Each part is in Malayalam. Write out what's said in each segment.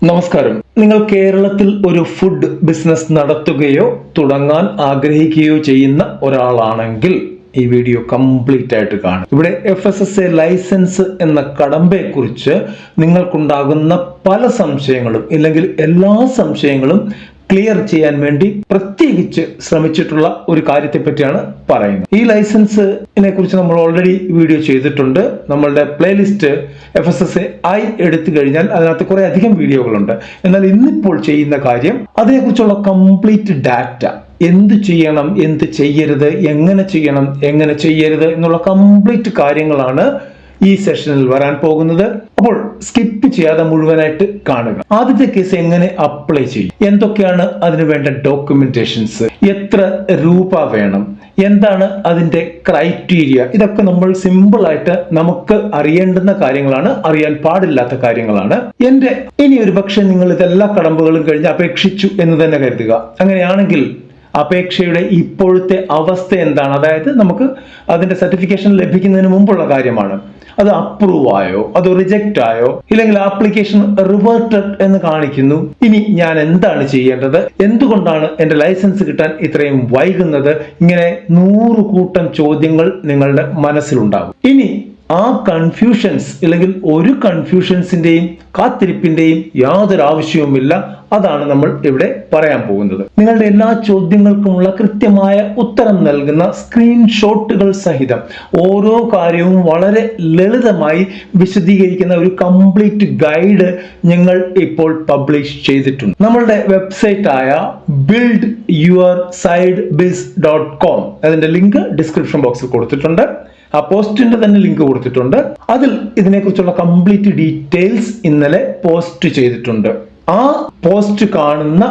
നമസ്കാരം. നിങ്ങൾ കേരളത്തിൽ ഒരു ഫുഡ് ബിസിനസ് നടത്തുകയോ തുടങ്ങാൻ ആഗ്രഹിക്കുകയോ ചെയ്യുന്ന ഒരാളാണെങ്കിൽ ഈ വീഡിയോ കംപ്ലീറ്റ് ആയിട്ട് കാണും. ഇവിടെ FSSAI ലൈസൻസ് എന്ന കടമ്പയെക്കുറിച്ച് നിങ്ങൾക്കുണ്ടാകുന്ന പല സംശയങ്ങളും ഇല്ലെങ്കിൽ എല്ലാ സംശയങ്ങളും ക്ലിയർ ചെയ്യാൻ വേണ്ടി പ്രത്യേകിച്ച് ശ്രമിച്ചിട്ടുള്ള ഒരു കാര്യത്തെ പറ്റിയാണ് പറയുന്നത്. ഈ ലൈസൻസിനെ കുറിച്ച് നമ്മൾ ഓൾറെഡി വീഡിയോ ചെയ്തിട്ടുണ്ട്. നമ്മളുടെ പ്ലേലിസ്റ്റ് FSSAI എടുത്തു കഴിഞ്ഞാൽ അതിനകത്ത് കുറെ അധികം വീഡിയോകളുണ്ട്. എന്നാൽ ഇന്നിപ്പോൾ ചെയ്യുന്ന കാര്യം അതിനെക്കുറിച്ചുള്ള കംപ്ലീറ്റ് ഡാറ്റ, എന്ത് ചെയ്യണം, എന്ത് ചെയ്യരുത്, എങ്ങനെ ചെയ്യണം, എങ്ങനെ ചെയ്യരുത് എന്നുള്ള കംപ്ലീറ്റ് കാര്യങ്ങളാണ് ഈ സെഷനിൽ വരാൻ പോകുന്നത്. അപ്പോൾ സ്കിപ്പ് ചെയ്യാതെ മുഴുവനായിട്ട് കാണുക. ആദ്യത്തെ കേസ് എങ്ങനെ അപ്ലൈ ചെയ്യും, എന്തൊക്കെയാണ് അതിന് വേണ്ട ഡോക്യുമെന്റേഷൻസ്, എത്ര രൂപ വേണം, എന്താണ് അതിന്റെ ക്രൈറ്റീരിയ, ഇതൊക്കെ നമ്മൾ സിമ്പിൾ ആയിട്ട് നമുക്ക് അറിയേണ്ടുന്ന കാര്യങ്ങളാണ്, അറിയാൻ പാടില്ലാത്ത കാര്യങ്ങളാണ്. ഇനി ഒരു പക്ഷെ നിങ്ങൾ ഇതെല്ലാ കടമ്പകളും കഴിഞ്ഞ് അപേക്ഷിച്ചു എന്ന് തന്നെ കരുതുക. അങ്ങനെയാണെങ്കിൽ അപേക്ഷയുടെ ഇപ്പോഴത്തെ അവസ്ഥ എന്താണ്, അതായത് നമുക്ക് അതിന്റെ സർട്ടിഫിക്കേഷൻ ലഭിക്കുന്നതിന് മുമ്പുള്ള കാര്യമാണ്. അത് അപ്രൂവ് ആയോ, അത് റിജക്റ്റ് ആയോ, ഇല്ലെങ്കിൽ ആപ്ലിക്കേഷൻ റിവേർട്ടഡ് എന്ന് കാണിക്കുന്നു. ഇനി ഞാൻ എന്താണ് ചെയ്യേണ്ടത്, എന്തുകൊണ്ടാണ് എന്റെ ലൈസൻസ് കിട്ടാൻ ഇത്രയും വൈകുന്നത്, ഇങ്ങനെ 100 കൂട്ടം ചോദ്യങ്ങൾ നിങ്ങളുടെ മനസ്സിലുണ്ടാകും. ഇനി ആ കൺഫ്യൂഷൻസ് ഇല്ലെങ്കിൽ ഒരു കൺഫ്യൂഷൻസിന്റെയും കാത്തിരിപ്പിന്റെയും യാതൊരു ആവശ്യവുമില്ല. അതാണ് നമ്മൾ ഇവിടെ പറയാൻ പോകുന്നത്. നിങ്ങളുടെ എല്ലാ ചോദ്യങ്ങൾക്കുമുള്ള കൃത്യമായ ഉത്തരം നൽകുന്ന സ്ക്രീൻഷോട്ടുകൾ സഹിതം ഓരോ കാര്യവും വളരെ ലളിതമായി വിശദീകരിക്കുന്ന ഒരു കംപ്ലീറ്റ് ഗൈഡ് ഞങ്ങൾ ഇപ്പോൾ പബ്ലിഷ് ചെയ്തിട്ടുണ്ട്. നമ്മളുടെ വെബ്സൈറ്റ് ആയ buildyourside.biz.com അതിന്റെ ലിങ്ക് ഡിസ്ക്രിപ്ഷൻ ബോക്സിൽ കൊടുത്തിട്ടുണ്ട്. ആ പോസ്റ്റിന്റെ തന്നെ ലിങ്ക് കൊടുത്തിട്ടുണ്ട്. അതിൽ ഇതിനെക്കുറിച്ചുള്ള കംപ്ലീറ്റ് ഡീറ്റെയിൽസ് ഇന്നലെ പോസ്റ്റ് ചെയ്തിട്ടുണ്ട്. ആ പോസ്റ്റ് കാണുന്ന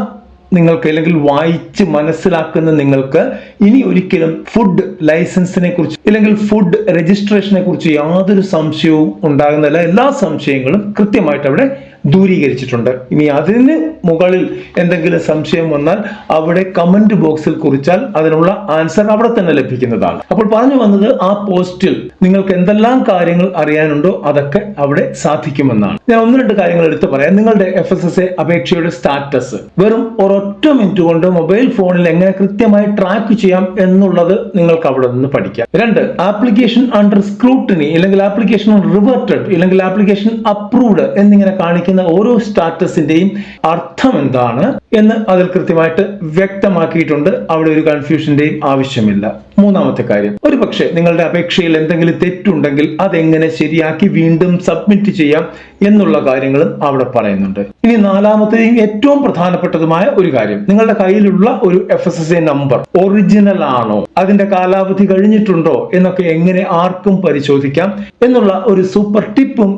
നിങ്ങൾക്ക് അല്ലെങ്കിൽ വായിച്ച് മനസ്സിലാക്കുന്ന നിങ്ങൾക്ക് ഇനി ഒരിക്കലും ഫുഡ് ലൈസൻസിനെ കുറിച്ച് ഇല്ലെങ്കിൽ ഫുഡ് രജിസ്ട്രേഷനെ കുറിച്ച് യാതൊരു സംശയവും ഉണ്ടാകുന്നില്ല. എല്ലാ സംശയങ്ങളും കൃത്യമായിട്ട് അവിടെ ദൂരീകരിച്ചിട്ടുണ്ട്. ഇനി അതിന് മുകളിൽ എന്തെങ്കിലും സംശയം വന്നാൽ അവിടെ കമന്റ് ബോക്സിൽ കുറിച്ചാൽ അതിനുള്ള ആൻസർ അവിടെ തന്നെ ലഭിക്കുന്നതാണ്. അപ്പോൾ പറഞ്ഞു വന്നത്, ആ പോസ്റ്റിൽ നിങ്ങൾക്ക് എന്തെല്ലാം കാര്യങ്ങൾ അറിയാനുണ്ടോ അതൊക്കെ അവിടെ സാധിക്കുമെന്നാണ്. ഞാൻ 1-2 കാര്യങ്ങൾ എടുത്ത് പറയാം. നിങ്ങളുടെ FSSAI അപേക്ഷയുടെ സ്റ്റാറ്റസ് വെറും ഒരൊറ്റ മിനിറ്റ് കൊണ്ട് മൊബൈൽ ഫോണിൽ എങ്ങനെ കൃത്യമായി ട്രാക്ക് ചെയ്യാം എന്നുള്ളത് നിങ്ങൾക്ക് അവിടെ നിന്ന് പഠിക്കാം. 2, ആപ്ലിക്കേഷൻ അണ്ടർ സ്ക്രൂട്ടിനി ഇല്ലെങ്കിൽ ആപ്ലിക്കേഷൻ റിവേർട്ടഡ് ഇല്ലെങ്കിൽ ആപ്ലിക്കേഷൻ അപ്രൂവ്ഡ് എന്നിങ്ങനെ കാണിക്കുന്ന ഓരോ സ്റ്റാറ്റസിന്റെയും അർത്ഥം എന്താണ് എന്ന് അതിൽ കൃത്യമായിട്ട് വ്യക്തമാക്കിയിട്ടുണ്ട്. അവിടെ ഒരു കൺഫ്യൂഷന്റെയും ആവശ്യമില്ല. 3-ാമത്തെ കാര്യം, ഒരു പക്ഷേ നിങ്ങളുടെ അപേക്ഷയിൽ എന്തെങ്കിലും തെറ്റുണ്ടെങ്കിൽ അതെങ്ങനെ ശരിയാക്കി വീണ്ടും സബ്മിറ്റ് ചെയ്യാം എന്നുള്ള കാര്യങ്ങളും അവിടെ പറയുന്നുണ്ട്. ഇനി 4-ാമത്തെയും ഏറ്റവും പ്രധാനപ്പെട്ടതുമായ ഒരു കാര്യം, നിങ്ങളുടെ കയ്യിലുള്ള ഒരു FSSAI നമ്പർ ഒറിജിനൽ ആണോ, അതിന്റെ കാലാവധി കഴിഞ്ഞിട്ടുണ്ടോ എന്നൊക്കെ എങ്ങനെ ആർക്കും പരിശോധിക്കാം എന്നുള്ള ഒരു സൂപ്പർ ടിപ്പും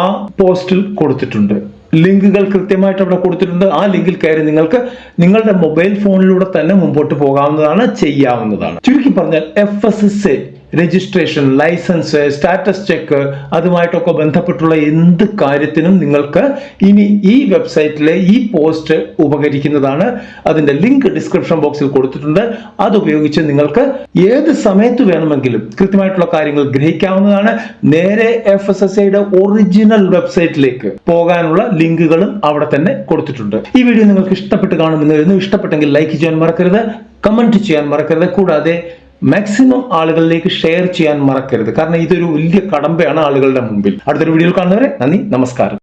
ആ പോസ്റ്റിൽ കൊടുത്തിട്ടുണ്ട്. ലിങ്കുകൾ കൃത്യമായിട്ട് അവിടെ കൊടുത്തിട്ടുണ്ട്. ആ ലിങ്കിൽ കയറി നിങ്ങൾക്ക് നിങ്ങളുടെ മൊബൈൽ ഫോണിലൂടെ തന്നെ മുമ്പോട്ട് പോകാവുന്നതാണ്, ചെയ്യാവുന്നതാണ്. ചുരുക്കി പറഞ്ഞാൽ FSSAI registration, license, status check, അതുമായിട്ടൊക്കെ ബന്ധപ്പെട്ടുള്ള എന്ത് കാര്യത്തിനും നിങ്ങൾക്ക് ഇനി ഈ വെബ്സൈറ്റിലെ ഈ പോസ്റ്റ് ഉപകരിക്കുന്നതാണ്. അതിന്റെ ലിങ്ക് ഡിസ്ക്രിപ്ഷൻ ബോക്സിൽ കൊടുത്തിട്ടുണ്ട്. അതുപയോഗിച്ച് നിങ്ങൾക്ക് ഏത് സമയത്ത് വേണമെങ്കിലും കൃത്യമായിട്ടുള്ള കാര്യങ്ങൾ ഗ്രഹിക്കാവുന്നതാണ്. നേരെ FSSAIയുടെ ഒറിജിനൽ വെബ്സൈറ്റിലേക്ക് പോകാനുള്ള ലിങ്കുകളും അവിടെ തന്നെ കൊടുത്തിട്ടുണ്ട്. ഈ വീഡിയോ നിങ്ങൾക്ക് ഇഷ്ടപ്പെട്ട് കാണുമെന്ന് കരുതുന്നു. ഇഷ്ടപ്പെട്ടെങ്കിൽ ലൈക്ക് ചെയ്യാൻ മറക്കരുത്, കമന്റ് ചെയ്യാൻ മറക്കരുത്, കൂടാതെ മാക്സിമം ആളുകളിലേക്ക് ഷെയർ ചെയ്യാൻ മറക്കരുത്. കാരണം ഇതൊരു വലിയ കടമ്പയാണ് ആളുകളുടെ മുമ്പിൽ. അടുത്തൊരു വീഡിയോയിൽ കാണുന്നവരെ നന്ദി, നമസ്കാരം.